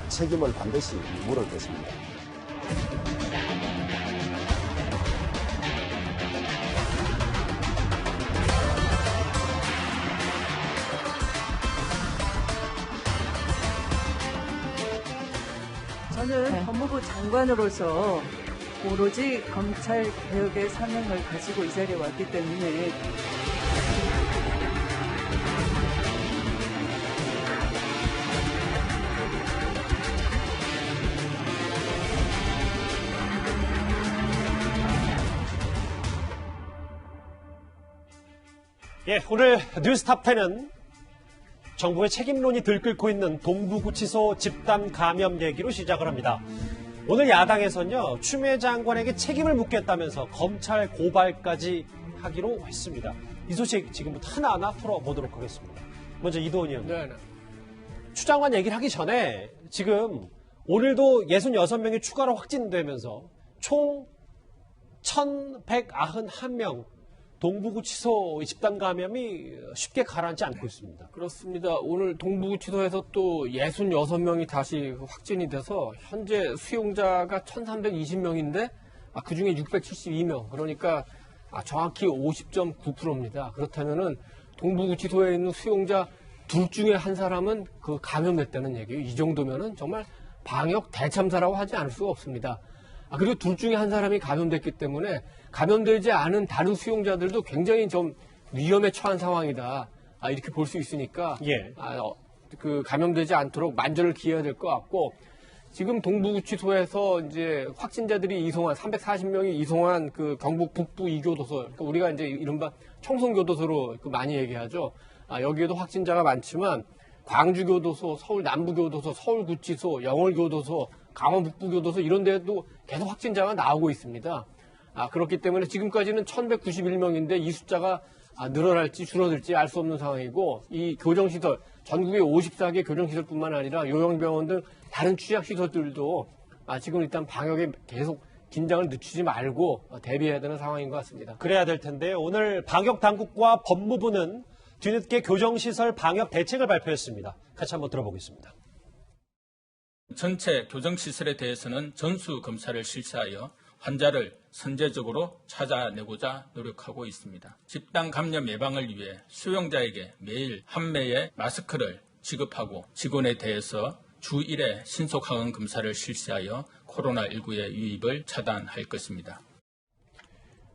책임을 반드시 물을 것입니다. 저는 법무부 장관으로서 오로지 검찰 개혁의 사명을 가지고 이 자리에 왔기 때문에 예, 오늘 뉴스탑10은 정부의 책임론이 들끓고 있는 동부구치소 집단 감염 얘기로 시작을 합니다. 오늘 야당에서는요, 추미애 장관에게 책임을 묻겠다면서 검찰 고발까지 하기로 했습니다. 이 소식 지금부터 하나하나 풀어보도록 하겠습니다. 먼저 이도원 의원님. 네. 추 장관 얘기를 하기 전에 지금 오늘도 66명이 추가로 확진되면서 총 1,191명 동부구치소 집단 감염이 쉽게 가라앉지 않고 있습니다. 그렇습니다. 오늘 동부구치소에서 또 66명이 다시 확진이 돼서 현재 수용자가 1,320명인데 그중에 672명, 그러니까 정확히 50.9%입니다. 그렇다면은 동부구치소에 있는 수용자 둘 중에 한 사람은 그 감염됐다는 얘기예요. 이 정도면은 정말 방역 대참사라고 하지 않을 수가 없습니다. 그리고 둘 중에 한 사람이 감염됐기 때문에 감염되지 않은 다른 수용자들도 굉장히 좀 위험에 처한 상황이다. 이렇게 볼 수 있으니까 예. 그 감염되지 않도록 만전을 기해야 될 것 같고, 지금 동부구치소에서 이제 확진자들이 이송한 340명이 이송한 그 경북 북부 2교도소, 그러니까 우리가 이제 이른바 청송교도소로 많이 얘기하죠. 여기에도 확진자가 많지만 광주교도소, 서울 남부교도소, 서울구치소, 영월교도소, 강원 북부교도소 이런 데도 계속 확진자가 나오고 있습니다. 그렇기 때문에 지금까지는 1,191명인데 이 숫자가 늘어날지 줄어들지 알 수 없는 상황이고, 이 교정시설, 전국의 54개 교정시설뿐만 아니라 요양병원 등 다른 취약시설들도 지금 일단 방역에 계속 긴장을 늦추지 말고 대비해야 되는 상황인 것 같습니다. 그래야 될 텐데요. 오늘 방역당국과 법무부는 뒤늦게 교정시설 방역 대책을 발표했습니다. 같이 한번 들어보겠습니다. 전체 교정시설에 대해서는 전수 검사를 실시하여 환자를 선제적으로 찾아내고자 노력하고 있습니다. 집단 감염 예방을 위해 수용자에게 매일 한 매의 마스크를 지급하고 직원에 대해서 주 1회 신속 항원 검사를 실시하여 코로나19의 유입을 차단할 것입니다.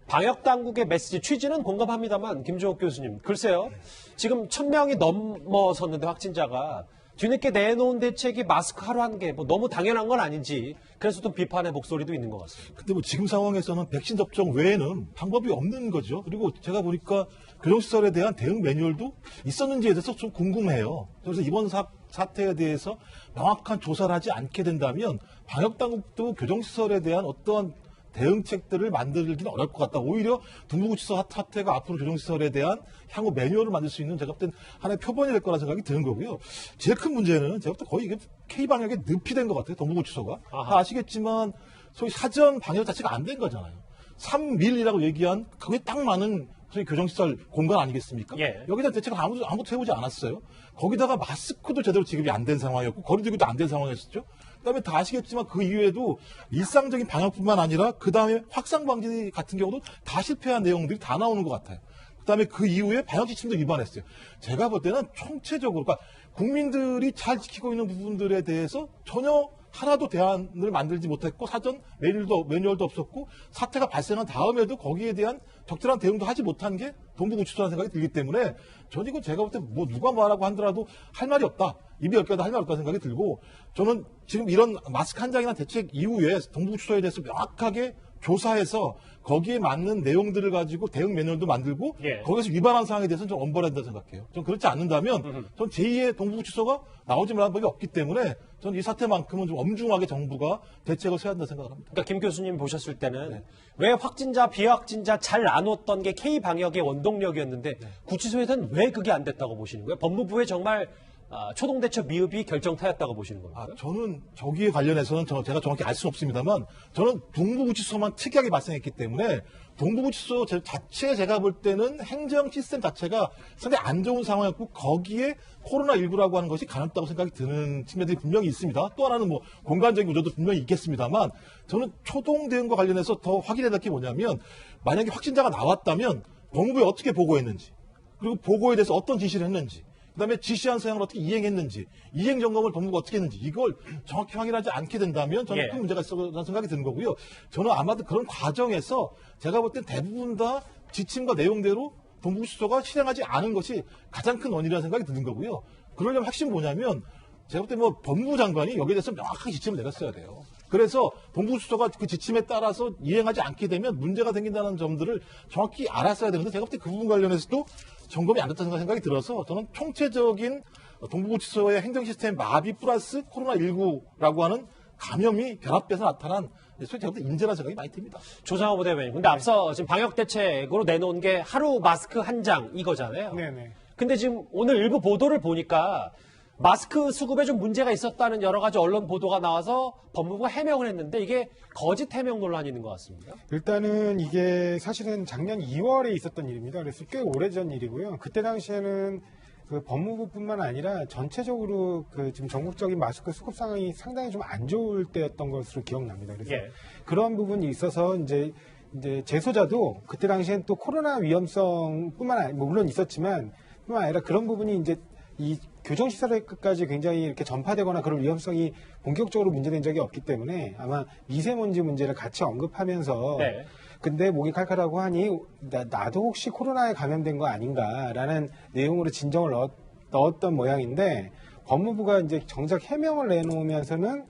방역당국의 메시지 취지는 공감합니다만 김종욱 교수님, 글쎄요. 지금 1,000명이 넘어섰는데 확진자가 뒤늦게 내놓은 대책이 마스크 하루 한 개, 너무 당연한 건 아닌지, 그래서 또 비판의 목소리도 있는 것 같습니다. 근데 지금 상황에서는 백신 접종 외에는 방법이 없는 거죠. 그리고 제가 보니까 교정시설에 대한 대응 매뉴얼도 있었는지에 대해서 좀 궁금해요. 그래서 이번 사태에 대해서 명확한 조사를 하지 않게 된다면 방역당국도 교정시설에 대한 어떠한 대응책들을 만들기는 어려울 것 같다. 오히려 동부구치소 사태가 앞으로 교정시설에 대한 향후 매뉴얼을 만들 수 있는 제가 볼 땐 하나의 표본이 될 거라는 생각이 드는 거고요. 제일 큰 문제는 제가 볼 때 거의 이게 K방역의 늪이 된 것 같아요. 동부구치소가. 다 아시겠지만 소위 사전 방역 자체가 안 된 거잖아요. 3밀이라고 얘기한 그게 딱 많은 소위 교정시설 공간 아니겠습니까? 예. 여기다 대책을 아무도 해보지 않았어요. 거기다가 마스크도 제대로 지급이 안 된 상황이었고 거리두기도 안 된 상황이었죠. 그다음에 다 아시겠지만 그 이후에도 일상적인 방역뿐만 아니라 그다음에 확산 방지 같은 경우도 다 실패한 내용들이 다 나오는 것 같아요. 그다음에 그 이후에 방역 지침도 위반했어요. 제가 볼 때는 총체적으로 그러니까 국민들이 잘 지키고 있는 부분들에 대해서 전혀 하나도 대안을 만들지 못했고 사전 매뉴얼도 없었고 사태가 발생한 다음에도 거기에 대한 적절한 대응도 하지 못한 게 동부구치소라는 생각이 들기 때문에 저는 이거 제가 볼 때 누가 뭐라고 하더라도 할 말이 없다. 입이 열 개도 할 말이 없다 생각이 들고, 저는 지금 이런 마스크 한 장이나 대책 이후에 동부구치소에 대해서 명확하게 조사해서 거기에 맞는 내용들을 가지고 대응 매뉴얼도 만들고 거기서 위반한 사항에 대해서는 좀 엄벌해야 된다고 생각해요. 좀 그렇지 않는다면 전 제2의 동부구치소가 나오지 말라는 법이 없기 때문에 저는 이 사태만큼은 좀 엄중하게 정부가 대책을 세워야 된다고 생각을 합니다. 그러니까 김 교수님 보셨을 때는 왜 확진자, 비확진자 잘 나눴던 게 K방역의 원동력이었는데 구치소에서는 왜 그게 안 됐다고 보시는 거예요? 법무부에 정말 초동대처 미흡이 결정타였다고 보시는 겁니까? 저는 저기에 관련해서는 제가 정확히 알 수는 없습니다만 저는 동부구치소만 특이하게 발생했기 때문에 동부구치소 자체 제가 볼 때는 행정 시스템 자체가 상당히 안 좋은 상황이었고 거기에 코로나19라고 하는 것이 가능하다고 생각이 드는 측면들이 분명히 있습니다. 또 하나는 뭐 공간적인 구조도 분명히 있겠습니다만 저는 초동 대응과 관련해서 더 확인해야 될 게 뭐냐면 만약에 확진자가 나왔다면 법무부에 어떻게 보고했는지 그리고 보고에 대해서 어떤 지시를 했는지 그다음에 지시한 사항을 어떻게 이행했는지, 이행 점검을 법무부가 어떻게 했는지 이걸 정확히 확인하지 않게 된다면 저는 큰 문제가 있다는 생각이 드는 거고요. 저는 아마도 그런 과정에서 제가 볼 땐 대부분 다 지침과 내용대로 동부구치소가 실행하지 않은 것이 가장 큰 원인이라는 생각이 드는 거고요. 그러려면 핵심이 뭐냐면 제가 볼 때 뭐 법무부 장관이 여기에 대해서 명확하게 지침을 내렸어야 돼요. 그래서 동부구치소가 그 지침에 따라서 이행하지 않게 되면 문제가 생긴다는 점들을 정확히 알았어야 되는데 제가 볼 때 그 부분 관련해서도 점검이 안 됐다는 생각이 들어서 저는 총체적인 동부구치소의 행정시스템 마비 플러스 코로나19라고 하는 감염이 결합돼서 나타난 솔직히 제가 볼 때 인재라는 생각이 많이 듭니다. 조상호 부대변인. 근데 앞서 지금 방역대책으로 내놓은 게 하루 마스크 한 장 이거잖아요. 네네. 근데 지금 오늘 일부 보도를 보니까 마스크 수급에 좀 문제가 있었다는 여러 가지 언론 보도가 나와서 법무부가 해명을 했는데 이게 거짓 해명 논란이 있는 것 같습니다. 일단은 이게 사실은 작년 2월에 있었던 일입니다. 그래서 꽤 오래전 일이고요. 그때 당시에는 그 법무부뿐만 아니라 전체적으로 그 지금 전국적인 마스크 수급 상황이 상당히 좀 안 좋을 때였던 것으로 기억납니다. 그래서 그런 부분이 있어서 이제 재소자도 그때 당시엔 또 코로나 위험성뿐만 아니라 물론 있었지만 뿐만 아니라 그런 부분이 이제 이 교정시설까지 굉장히 이렇게 전파되거나 그런 위험성이 본격적으로 문제된 적이 없기 때문에 아마 미세먼지 문제를 같이 언급하면서 근데 목이 칼칼하고 하니 나도 혹시 코로나에 감염된 거 아닌가라는 내용으로 진정을 넣었던 모양인데 법무부가 이제 정작 해명을 내놓으면서는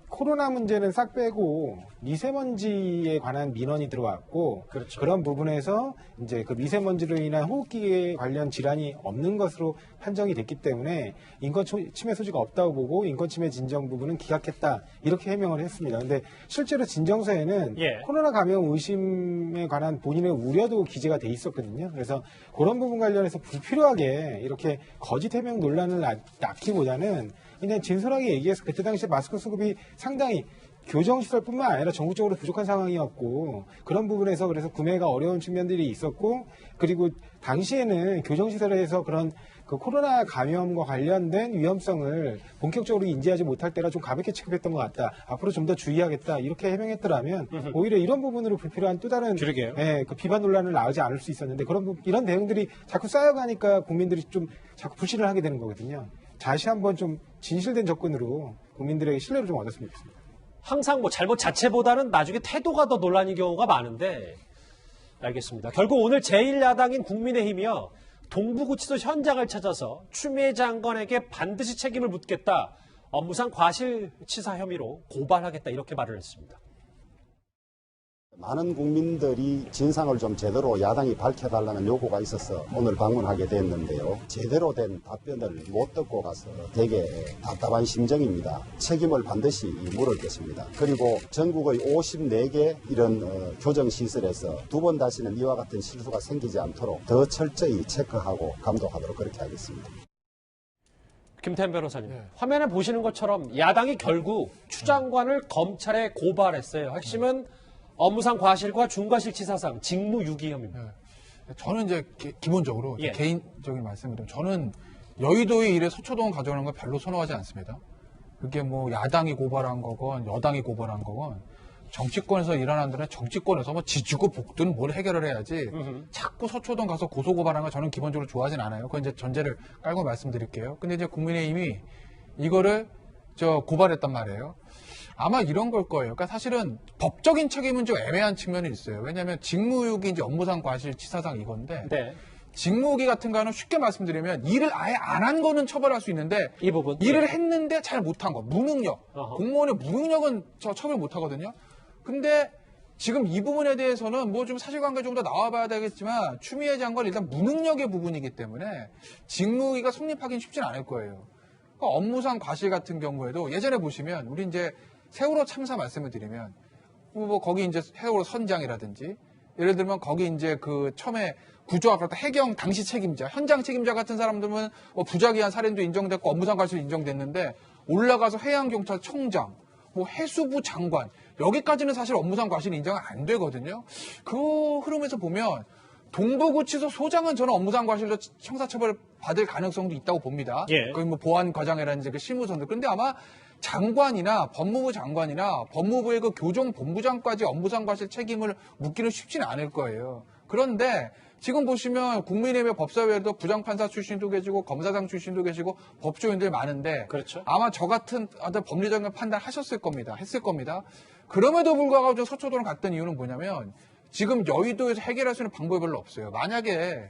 코로나 문제는 싹 빼고 미세먼지에 관한 민원이 들어왔고 그렇죠. 그런 부분에서 이제 그 미세먼지로 인한 호흡기 관련 질환이 없는 것으로 판정이 됐기 때문에 인권 침해 소지가 없다고 보고 인권 침해 진정 부분은 기각했다 이렇게 해명을 했습니다. 근데 실제로 진정서에는 코로나 감염 의심에 관한 본인의 우려도 기재가 돼 있었거든요. 그래서 그런 부분 관련해서 불필요하게 이렇게 거짓 해명 논란을 낳기보다는 그냥 진솔하게 얘기해서 그때 당시에 마스크 수급이 상당히 교정시설뿐만 아니라 전국적으로 부족한 상황이었고 그런 부분에서 그래서 구매가 어려운 측면들이 있었고 그리고 당시에는 교정시설에서 그런 그 코로나 감염과 관련된 위험성을 본격적으로 인지하지 못할 때라 좀 가볍게 취급했던 것 같다. 앞으로 좀 더 주의하겠다. 이렇게 해명했더라면 오히려 이런 부분으로 불필요한 또 다른 그 비판 논란을 낳지 않을 수 있었는데 이런 내용들이 자꾸 쌓여가니까 국민들이 좀 자꾸 불신을 하게 되는 거거든요. 다시 한번 좀 진실된 접근으로 국민들에게 신뢰를 좀 얻었으면 좋겠습니다. 항상 뭐 잘못 자체보다는 나중에 태도가 더 논란인 경우가 많은데 알겠습니다. 결국 오늘 제1야당인 국민의힘이요. 동부구치소 현장을 찾아서 추미애 장관에게 반드시 책임을 묻겠다. 업무상 과실치사 혐의로 고발하겠다 이렇게 말을 했습니다. 많은 국민들이 진상을 좀 제대로 야당이 밝혀달라는 요구가 있어서 오늘 방문하게 됐는데요. 제대로 된 답변을 못 듣고 가서 되게 답답한 심정입니다. 책임을 반드시 물을 것입니다. 그리고 전국의 54개 이런 교정시설에서 두 번 다시는 이와 같은 실수가 생기지 않도록 더 철저히 체크하고 감독하도록 그렇게 하겠습니다. 김태현 변호사님, 화면에 보시는 것처럼 야당이 결국 추 장관을 검찰에 고발했어요. 핵심은 업무상 과실과 중과실치사상, 직무유기 혐의입니다. 저는 이제 기본적으로 개인적인 말씀을 드리면 저는 여의도의 일에 서초동을 가져가는 걸 별로 선호하지 않습니다. 그게 뭐 야당이 고발한 거건 여당이 고발한 거건 정치권에서 일하는 데는 정치권에서 뭐 지지고 볶든 뭘 해결을 해야지 자꾸 서초동 가서 고소고발하는 거 저는 기본적으로 좋아하진 않아요. 그건 이제 전제를 깔고 말씀드릴게요. 근데 이제 국민의힘이 이거를 고발했단 말이에요. 아마 이런 걸 거예요. 그러니까 사실은 법적인 책임은 좀 애매한 측면이 있어요. 왜냐하면 직무유기 이제 업무상 과실치사상 이건데 직무유기 같은 거는 쉽게 말씀드리면 일을 아예 안 한 거는 처벌할 수 있는데 이 부분 일을 했는데 잘 못한 거 무능력 공무원의 무능력은 처벌 못 하거든요. 근데 지금 이 부분에 대해서는 뭐 좀 사실관계 좀 더 나와봐야 되겠지만 추미애 장관 일단 무능력의 부분이기 때문에 직무유기가 성립하기는 쉽지는 않을 거예요. 그러니까 업무상 과실 같은 경우에도 예전에 보시면 우리 이제 세월호 참사 말씀을 드리면 뭐 거기 이제 세월호 선장이라든지 예를 들면 거기 이제 그 처음에 구조와 같은 해경 당시 책임자, 현장 책임자 같은 사람들은 뭐 부작위한 살인도 인정됐고 업무상 과실도 인정됐는데 올라가서 해양경찰청장, 뭐 해수부 장관 여기까지는 사실 업무상 과실이 인정은 안 되거든요. 그 흐름에서 보면 동부구치소 소장은 저는 업무상 과실로 형사처벌 받을 가능성도 있다고 봅니다. 예. 거의 뭐 보안과장이라든지 그 실무선들. 그런데 아마 장관이나 법무부 장관이나 법무부의 그 교정본부장까지 업무상 과실 책임을 묻기는 쉽지는 않을 거예요. 그런데 지금 보시면 국민의힘의 법사위에도 부장판사 출신도 계시고 검사장 출신도 계시고 법조인들 많은데 그렇죠. 아마 저 같은 어떤 법리적인 판단 하셨을 겁니다. 했을 겁니다. 그럼에도 불구하고 저 서초동을 갔던 이유는 뭐냐면 지금 여의도에서 해결할 수 있는 방법이 별로 없어요. 만약에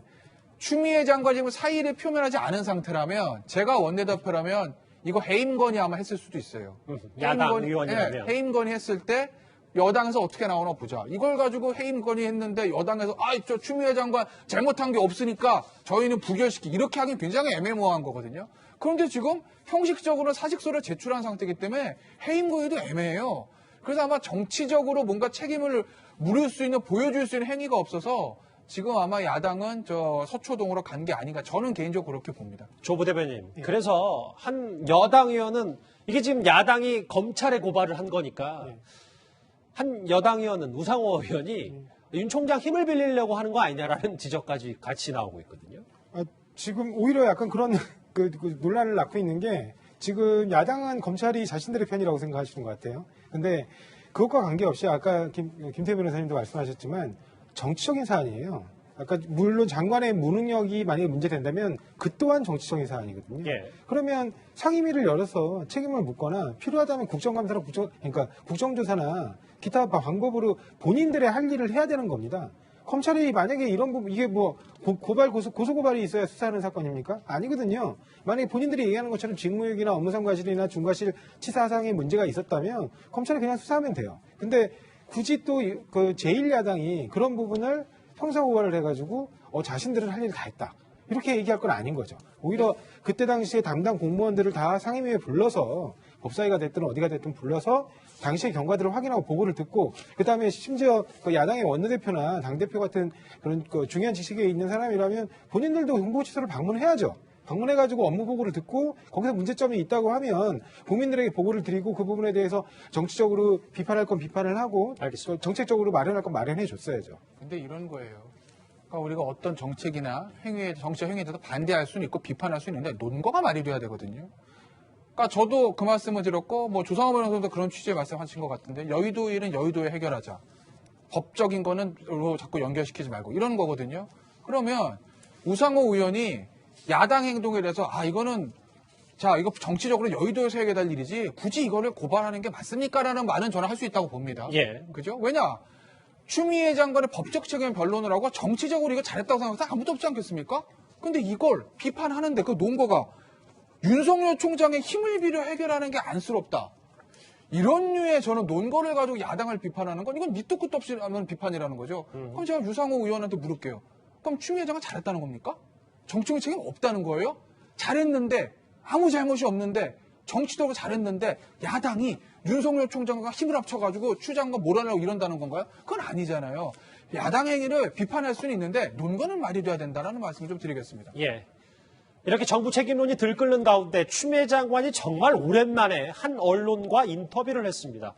추미애 장관이 사의를 표명하지 않은 상태라면 제가 원내대표라면 이거 해임 건의 아마 했을 수도 있어요. 야당 의원이라면. 해임 건의했을 때 여당에서 어떻게 나오나 보자. 이걸 가지고 해임 건의했는데 여당에서 저 추미애 장관 잘못한 게 없으니까 저희는 부결시키 이렇게 하긴 굉장히 애매모호한 거거든요. 그런데 지금 형식적으로 사직서를 제출한 상태이기 때문에 해임 건의도 애매해요. 그래서 아마 정치적으로 뭔가 책임을 물을 수 있는 보여줄 수 있는 행위가 없어서 지금 아마 야당은 저 서초동으로 간 게 아닌가 저는 개인적으로 그렇게 봅니다. 조 부대변인. 그래서 한 여당 의원은 이게 지금 야당이 검찰에 고발을 한 거니까 한 여당 의원은 우상호 의원이 윤 총장 힘을 빌리려고 하는 거 아니냐라는 지적까지 같이 나오고 있거든요. 지금 오히려 약간 그런 그 논란을 낳고 있는 게 지금 야당은 검찰이 자신들의 편이라고 생각하시는 것 같아요. 근데 그것과 관계없이 아까 김태희 변호사님도 말씀하셨지만 정치적인 사안이에요. 아까 물론 장관의 무능력이 만약에 문제된다면 그 또한 정치적인 사안이거든요. 예. 그러면 상임위를 열어서 책임을 묻거나 필요하다면 국정감사나 그러니까 국정조사나 기타 방법으로 본인들의 할 일을 해야 되는 겁니다. 검찰이 만약에 이런 부분 이게 뭐 고소고발이 있어야 수사하는 사건입니까? 아니거든요. 만약에 본인들이 얘기하는 것처럼 직무유기나 업무상 과실이나 중과실 치사상의 문제가 있었다면 검찰이 그냥 수사하면 돼요. 근데 굳이 또 그 제1야당이 그런 부분을 형사고발을 해가지고 자신들은 할 일 다 했다. 이렇게 얘기할 건 아닌 거죠. 오히려 그때 당시에 담당 공무원들을 다 상임위에 불러서 법사위가 됐든 어디가 됐든 불러서 당시의 경과들을 확인하고 보고를 듣고 그다음에 심지어 그 야당의 원내대표나 당대표 같은 그런 그 중요한 직책에 있는 사람이라면 본인들도 홍보시설을 방문해야죠. 방문해가지고 업무 보고를 듣고 거기서 문제점이 있다고 하면 국민들에게 보고를 드리고 그 부분에 대해서 정치적으로 비판할 건 비판을 하고 알겠습니다. 정책적으로 마련할 건 마련해 줬어야죠. 근데 이런 거예요. 그러니까 우리가 어떤 정책이나 정치적 행위에 대해서 반대할 수는 있고 비판할 수는 있는데 논거가 마련돼야 되거든요. 그러니까 저도 그 말씀을 드렸고 뭐 조상호 변호사도 그런 취지의 말씀하신 것 같은데 여의도 일은 여의도에 해결하자. 법적인 거는 자꾸 연결시키지 말고 이런 거거든요. 그러면 우상호 의원이 야당 행동에 대해서 이거는 이거 정치적으로 여의도에서 해결할 일이지 굳이 이거를 고발하는 게 맞습니까라는 말은 저는 할 수 있다고 봅니다. 예. 그죠? 왜냐? 추미애 장관의 법적 책임 변론을 하고 정치적으로 이거 잘했다고 생각해서 아무도 없지 않겠습니까? 근데 이걸 비판하는데 그 논거가 윤석열 총장의 힘을 빌려 해결하는 게 안쓰럽다. 이런 류의 저는 논거를 가지고 야당을 비판하는 건 이건 밑도 끝도 없이 하는 비판이라는 거죠. 그럼 제가 유상호 의원한테 물을게요. 그럼 추미애 장관 잘했다는 겁니까? 정치적인 책임 없다는 거예요? 잘했는데 아무 잘못이 없는데 정치적으로 잘했는데 야당이 윤석열 총장과 힘을 합쳐가지고 추 장관 몰아내고 이런다는 건가요? 그건 아니잖아요. 야당 행위를 비판할 수는 있는데 논거는 말이 돼야 된다는 말씀을 좀 드리겠습니다. 예. 이렇게 정부 책임론이 들끓는 가운데 추미애 장관이 정말 오랜만에 한 언론과 인터뷰를 했습니다.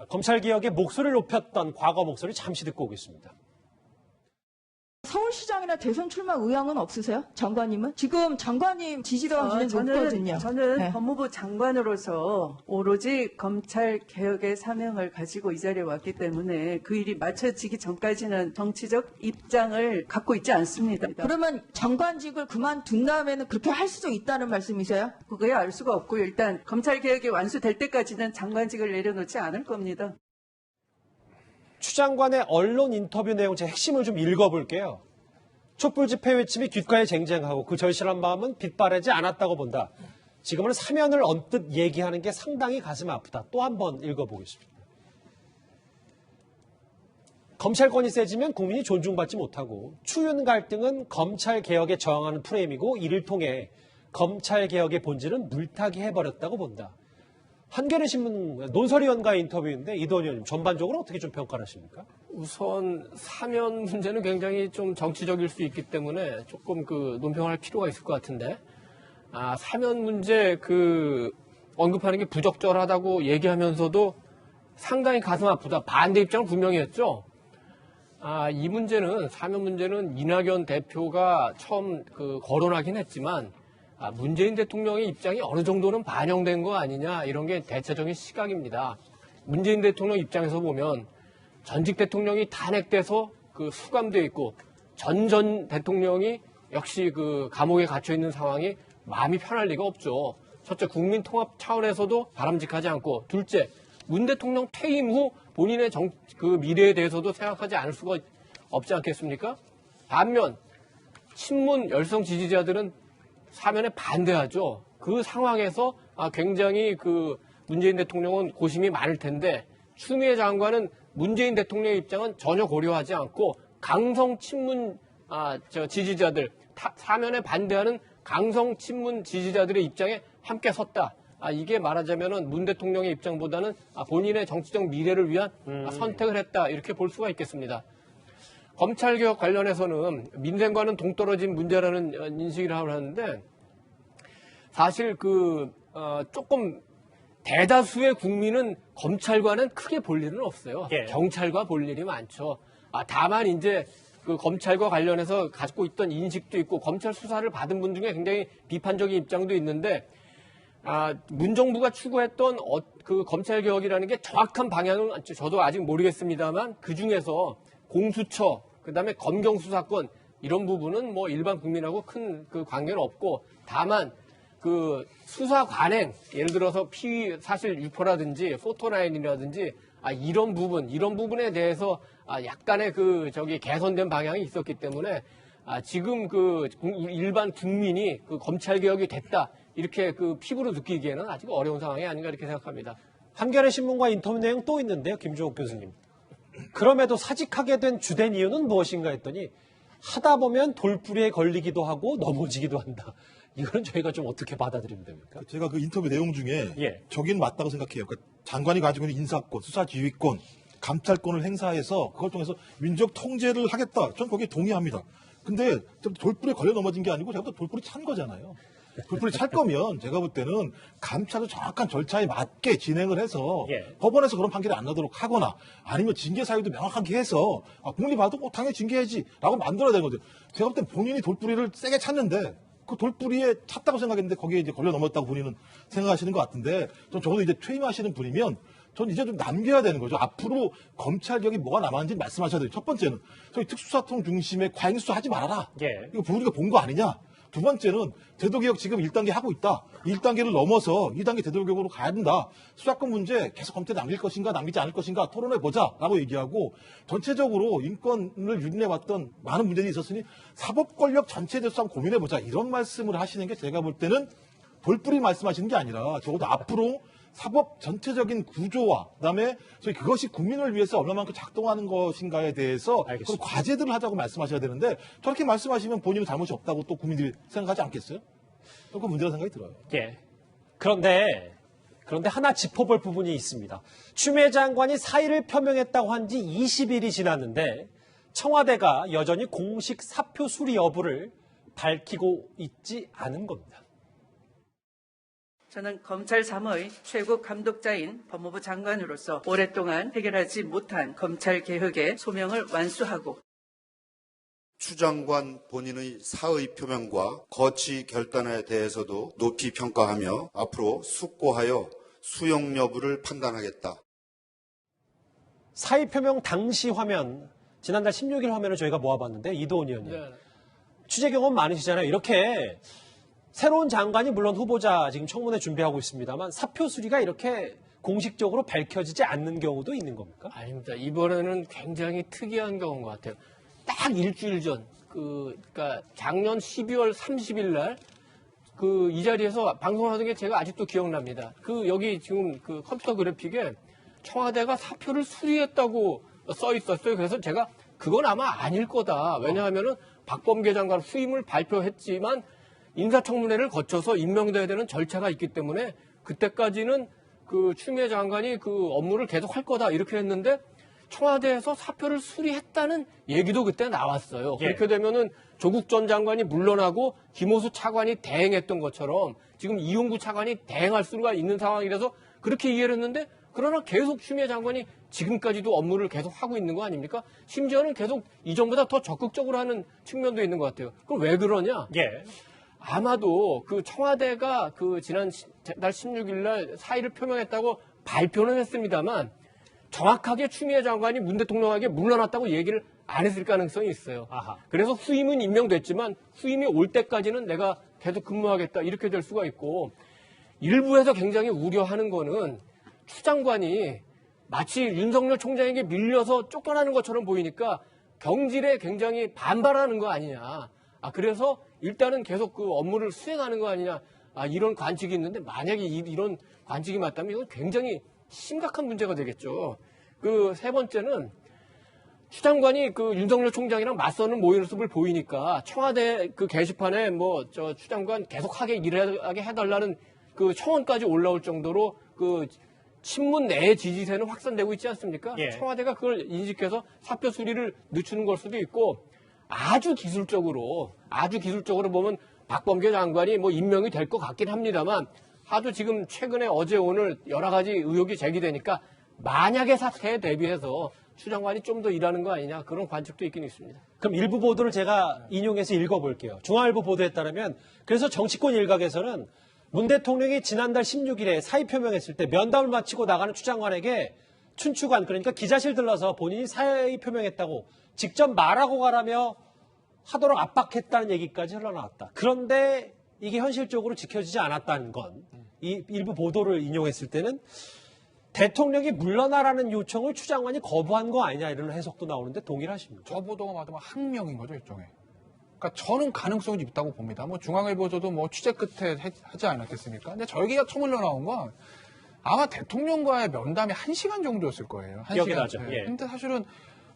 검찰개혁에 목소리를 높였던 과거 목소리 잠시 듣고 오겠습니다. 서울시장이나 대선 출마 의향은 없으세요? 장관님은? 지금 장관님 지지도가 굉장히 높거든요. 저는 네. 법무부 장관으로서 오로지 검찰 개혁의 사명을 가지고 이 자리에 왔기 때문에 그 일이 마쳐지기 전까지는 정치적 입장을 갖고 있지 않습니다. 그러면 장관직을 그만둔 다음에는 그렇게 할 수도 있다는 말씀이세요? 그거에 알 수가 없고요. 일단 검찰 개혁이 완수될 때까지는 장관직을 내려놓지 않을 겁니다. 추 장관의 언론 인터뷰 내용 제 핵심을 좀 읽어볼게요. 촛불 집회 외침이 귓가에 쟁쟁하고 그 절실한 마음은 빗바라지 않았다고 본다. 지금은 사면을 언뜻 얘기하는 게 상당히 가슴 아프다. 또 한 번 읽어보겠습니다. 검찰권이 세지면 국민이 존중받지 못하고 추윤 갈등은 검찰 개혁에 저항하는 프레임이고 이를 통해 검찰 개혁의 본질은 물타기 해버렸다고 본다. 한겨레 신문 논설위원과의 인터뷰인데 이도원 의원님 전반적으로 어떻게 좀 평가를 하십니까? 우선 사면 문제는 굉장히 좀 정치적일 수 있기 때문에 조금 그 논평할 필요가 있을 것 같은데, 사면 문제 언급하는 게 부적절하다고 얘기하면서도 상당히 가슴 아프다. 반대 입장을 분명히 했죠. 이 문제는, 사면 문제는 이낙연 대표가 처음 거론하긴 했지만, 문재인 대통령의 입장이 어느 정도는 반영된 거 아니냐, 이런 게 대체적인 시각입니다. 문재인 대통령 입장에서 보면 전직 대통령이 탄핵돼서 수감돼 있고 전 대통령이 역시 감옥에 gat혀 있는 상황이 마음이 편할 리가 없죠. 첫째, 국민 통합 차원에서도 바람직하지 않고, 둘째, 문 대통령 퇴임 후 본인의 미래에 대해서도 생각하지 않을 수가 없지 않겠습니까? 반면 친문 열성 지지자들은 사면에 반대하죠. 그 상황에서 굉장히 문재인 대통령은 고심이 많을 텐데, 추미애 장관은 문재인 대통령의 입장은 전혀 고려하지 않고 강성 친문 지지자들, 사면에 반대하는 강성 친문 지지자들의 입장에 함께 섰다. 이게 말하자면은 문 대통령의 입장보다는 본인의 정치적 미래를 위한 선택을 했다, 이렇게 볼 수가 있겠습니다. 검찰개혁 관련해서는 민생과는 동떨어진 문제라는 인식이라고 하는데, 사실 조금 대다수의 국민은 검찰과는 크게 볼 일은 없어요. 예. 경찰과 볼 일이 많죠. 다만 이제 검찰과 관련해서 갖고 있던 인식도 있고, 검찰 수사를 받은 분 중에 굉장히 비판적인 입장도 있는데, 문정부가 추구했던 검찰 개혁이라는 게 정확한 방향은 저도 아직 모르겠습니다만, 그 중에서 공수처, 그다음에 검경 수사권, 이런 부분은 뭐 일반 국민하고 큰 관계는 없고, 다만 수사 관행, 예를 들어서 피의 사실 유포라든지 포토라인이라든지 이런 부분에 대해서 약간의 개선된 방향이 있었기 때문에, 지금 일반 국민이 검찰 개혁이 됐다, 이렇게 피부로 느끼기에는 아직 어려운 상황이 아닌가, 이렇게 생각합니다. 한겨레 신문과 인터뷰 내용 또 있는데요, 김종욱 교수님. 그럼에도 사직하게 된 주된 이유는 무엇인가 했더니, 하다 보면 돌부리에 걸리기도 하고 넘어지기도 한다. 이거는 저희가 좀 어떻게 받아들이면 됩니까? 제가 인터뷰 내용 중에 예. 저긴 맞다고 생각해요. 그러니까 장관이 가지고 있는 인사권, 수사지휘권, 감찰권을 행사해서 그걸 통해서 민족 통제를 하겠다. 전 거기에 동의합니다. 근데 돌부리에 걸려 넘어진 게 아니고 제가 볼 때 돌부리 찬 거잖아요. 돌부리 찰 거면 제가 볼 때는 감찰도 정확한 절차에 맞게 진행을 해서 예. 법원에서 그런 판결이 안 나도록 하거나, 아니면 징계 사유도 명확하게 해서 국민이 봐도 당연히 징계해야지라고 만들어야 되는 거죠. 제가 볼 때 본인이 돌부리를 세게 찼는데, 그 돌부리에 찼다고 생각했는데 거기에 이제 걸려 넘었다고 본인은 생각하시는 것 같은데, 저는 이제 퇴임하시는 분이면 전 이제 좀 남겨야 되는 거죠. 앞으로 검찰 개혁이 뭐가 남았는지 말씀하셔야 돼요. 첫 번째는 저희 특수사통 중심의 과잉수사 하지 말아라. 예. 이거 우리가 본 거 아니냐. 두 번째는 제도개혁 지금 1단계 하고 있다. 1단계를 넘어서 2단계 제도개혁으로 가야 된다. 수사권 문제 계속 검토에 남길 것인가 남기지 않을 것인가 토론해보자라고 얘기하고, 전체적으로 인권을 유린해왔던 많은 문제들이 있었으니 사법권력 전체에 대해서 한번 고민해보자, 이런 말씀을 하시는 게 제가 볼 때는 돌부리 말씀하시는 게 아니라 적어도 앞으로 사법 전체적인 구조와 그다음에 저희 그것이 국민을 위해서 얼마만큼 작동하는 것인가에 대해서 그런 과제들을 하자고 말씀하셔야 되는데, 저렇게 말씀하시면 본인은 잘못이 없다고 또 국민들이 생각하지 않겠어요? 그 문제라는 생각이 들어요. 예. 그런데 하나 짚어볼 부분이 있습니다. 추미애 장관이 사의를 표명했다고 한 지 20일이 지났는데 청와대가 여전히 공식 사표 수리 여부를 밝히고 있지 않은 겁니다. 저는 검찰 3의 최고 감독자인 법무부 장관으로서 오랫동안 해결하지 못한 검찰 개혁의 소명을 완수하고, 추 장관 본인의 사의 표명과 거치 결단에 대해서도 높이 평가하며 앞으로 숙고하여 수용 여부를 판단하겠다. 사의 표명 당시 화면, 지난달 16일 화면을 저희가 모아봤는데, 이도원 의원님. 네. 취재 경험 많으시잖아요. 이렇게 새로운 장관이 물론 후보자 지금 청문회 준비하고 있습니다만 사표 수리가 이렇게 공식적으로 밝혀지지 않는 경우도 있는 겁니까? 아닙니다. 이번에는 굉장히 특이한 경우인 것 같아요. 딱 일주일 전, 그러니까 작년 12월 30일 날, 이 자리에서 방송하던 게 제가 아직도 기억납니다. 여기 지금 컴퓨터 그래픽에 청와대가 사표를 수리했다고 써 있었어요. 그래서 제가 그건 아마 아닐 거다. 왜냐하면은 박범계 장관 후임을 발표했지만 인사청문회를 거쳐서 임명돼야 되는 절차가 있기 때문에 그때까지는 그 추미애 장관이 그 업무를 계속 할 거다 이렇게 했는데 청와대에서 사표를 수리했다는 얘기도 그때 나왔어요. 예. 그렇게 되면은 조국 전 장관이 물러나고 김호수 차관이 대행했던 것처럼 지금 이용구 차관이 대행할 수가 있는 상황이라서 그렇게 이해를 했는데 그러나 계속 추미애 장관이 지금까지도 업무를 계속 하고 있는 거 아닙니까? 심지어는 계속 이전보다 더 적극적으로 하는 측면도 있는 것 같아요. 그럼 왜 그러냐? 예. 아마도 그 청와대가 그 지난 달 16일 날 사의를 표명했다고 발표는 했습니다만 정확하게 추미애 장관이 문 대통령에게 물러났다고 얘기를 안 했을 가능성이 있어요. 아하. 그래서 후임은 임명됐지만 후임이 올 때까지는 내가 계속 근무하겠다 이렇게 될 수가 있고 일부에서 굉장히 우려하는 거는 추 장관이 마치 윤석열 총장에게 밀려서 쫓겨나는 것처럼 보이니까 경질에 굉장히 반발하는 거 아니냐. 그래서 일단은 계속 그 업무를 수행하는 거 아니냐. 이런 관측이 있는데 만약에 이런 관측이 맞다면 이건 굉장히 심각한 문제가 되겠죠. 그 세 번째는 추 장관이 그 윤석열 총장이랑 맞서는 모습을 보이니까 청와대 그 게시판에 추 장관 계속하게 일하게 해달라는 그 청원까지 올라올 정도로 그 친문 내 지지세는 확산되고 있지 않습니까? 예. 청와대가 그걸 인식해서 사표 수리를 늦추는 걸 수도 있고 아주 기술적으로 보면 박범계 장관이 임명이 될 것 같긴 합니다만 하도 지금 최근에 어제 오늘 여러 가지 의혹이 제기되니까 만약의 사태에 대비해서 추 장관이 좀 더 일하는 거 아니냐 그런 관측도 있긴 있습니다. 그럼 일부 보도를 제가 인용해서 읽어볼게요. 중앙일보 보도에 따르면 그래서 정치권 일각에서는 문 대통령이 지난달 16일에 사의 표명했을 때 면담을 마치고 나가는 추 장관에게 춘추관 그러니까 기자실 들러서 본인이 사의 표명했다고 직접 말하고 가라며 하도록 압박했다는 얘기까지 흘러나왔다. 그런데 이게 현실적으로 지켜지지 않았다는 건 이 일부 보도를 인용했을 때는 대통령이 물러나라는 요청을 추 장관이 거부한 거 아니냐 이런 해석도 나오는데 동일하십니까? 저 보도가 맞으면 항명인 거죠, 일종의. 그러니까 저는 가능성이 있다고 봅니다. 중앙일보도 취재 끝에 하지 않았겠습니까? 근데 저기가 처음 흘러나온 건 아마 대통령과의 면담이 1시간 정도였을 거예요. 1시간. 기억이 나죠. 예. 근데 사실은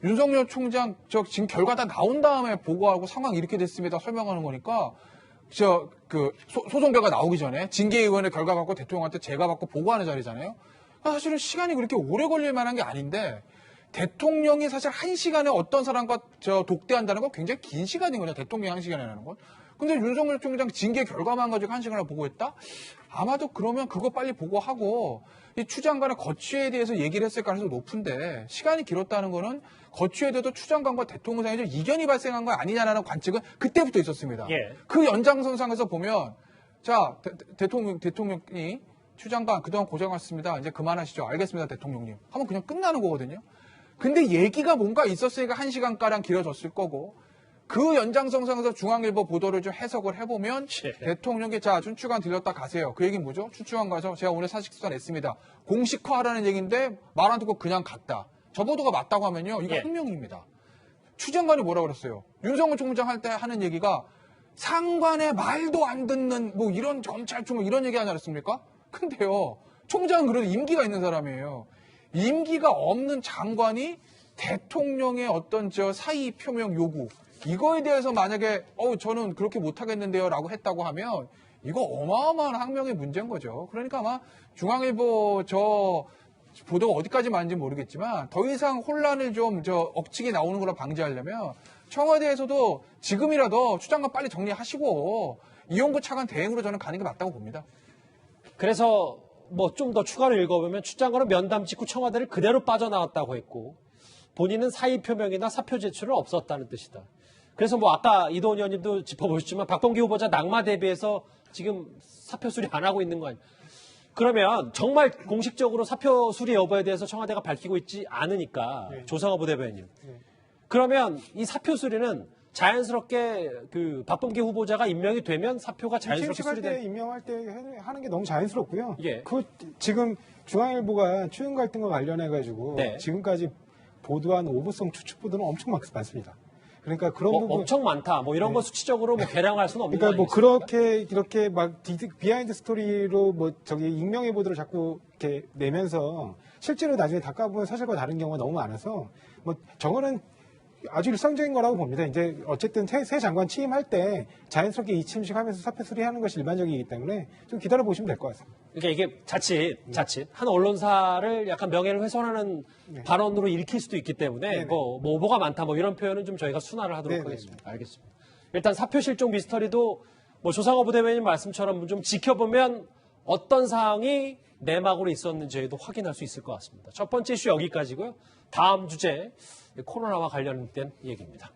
윤석열 총장 지금 결과 다 나온 다음에 보고하고 상황 이렇게 됐습니다. 설명하는 거니까 소송 결과 나오기 전에 징계위원회 결과 갖고 대통령한테 제가 받고 보고하는 자리잖아요. 사실은 시간이 그렇게 오래 걸릴 만한 게 아닌데 대통령이 사실 1시간에 어떤 사람과 독대한다는 건 굉장히 긴 시간인 거죠. 대통령이 1시간에 하는 건. 근데 윤석열 총장 징계 결과만 가지고 1시간을 보고했다? 아마도 그러면 그거 빨리 보고하고 이 추 장관의 거취에 대해서 얘기를 했을 가능성이 높은데 시간이 길었다는 거는 거취에 대해서 추 장관과 대통령 사이에 좀 이견이 발생한 거 아니냐라는 관측은 그때부터 있었습니다. 예. 그 연장선상에서 보면 자 대통령이 추 장관 그동안 고생하셨습니다. 이제 그만하시죠. 알겠습니다. 대통령님. 하면 그냥 끝나는 거거든요. 근데 얘기가 뭔가 있었으니까 1시간가량 길어졌을 거고 그 연장선상에서 중앙일보 보도를 좀 해석을 해보면 대통령이 춘추관 들렸다 가세요. 그 얘기는 뭐죠? 춘추관 가서 제가 오늘 사직서 냈습니다. 공식화하라는 얘기인데 말 안 듣고 그냥 갔다. 저 보도가 맞다고 하면요. 이거 항명입니다. 추 장관이 뭐라 그랬어요? 윤석열 총장 할 때 하는 얘기가 상관의 말도 안 듣는 이런 검찰총 이런 얘기 하지 않았습니까? 근데요. 총장은 그래도 임기가 있는 사람이에요. 임기가 없는 장관이 대통령의 어떤 사의 표명 요구 이거에 대해서 만약에 저는 그렇게 못하겠는데요 라고 했다고 하면 이거 어마어마한 항명의 문제인 거죠. 그러니까 아마 중앙일보 보도가 어디까지 맞는지 모르겠지만 더 이상 혼란을 좀 억측이 나오는 걸로 방지하려면 청와대에서도 지금이라도 추 장관 빨리 정리하시고 이용구 차관 대행으로 저는 가는 게 맞다고 봅니다. 그래서 좀 더 추가로 읽어보면 추 장관은 면담 직후 청와대를 그대로 빠져나왔다고 했고 본인은 사의 표명이나 사표 제출은 없었다는 뜻이다. 그래서 아까 이도원 의원님도 짚어보셨지만 박범계 후보자 낙마 대비해서 지금 사표 수리 안 하고 있는 거 아니에요. 그러면 정말 공식적으로 사표 수리 여부에 대해서 청와대가 밝히고 있지 않으니까 조성호 부대변인. 그러면 이 사표 수리는 자연스럽게 박범계 후보자가 임명이 되면 사표가 자연스럽게 수리돼. 임명할 때 하는 게 너무 자연스럽고요. 예. 지금 중앙일보가 추윤 갈등과 관련해가지고 지금까지 보도한 오보성 추측 보도는 엄청 많습니다. 그러니까 그런 부분 엄청 많다. 이런 거 수치적으로 계량할 수는 없는 그러니까 거 그렇게 이렇게 비하인드 스토리로 익명의 보도를 자꾸 이렇게 내면서 실제로 나중에 닦아보면 사실과 다른 경우가 너무 많아서 저거는 아주 일상적인 거라고 봅니다. 이제 어쨌든 새 장관 취임할 때 자연스럽게 이침식하면서 사표 수리하는 것이 일반적이기 때문에 좀 기다려 보시면 될 것 같습니다. 그러니까 이게 자칫 한 언론사를 약간 명예를 훼손하는 발언으로 읽힐 수도 있기 때문에 뭐 오보가 많다 뭐 이런 표현은 좀 저희가 순화를 하도록 하겠습니다. 알겠습니다. 일단 사표 실종 미스터리도 뭐 조상호 부대변인 말씀처럼 좀 지켜보면 어떤 사항이 내막으로 있었는지 저희도 확인할 수 있을 것 같습니다. 첫 번째 이슈 여기까지고요. 다음 주제 코로나와 관련된 얘기입니다.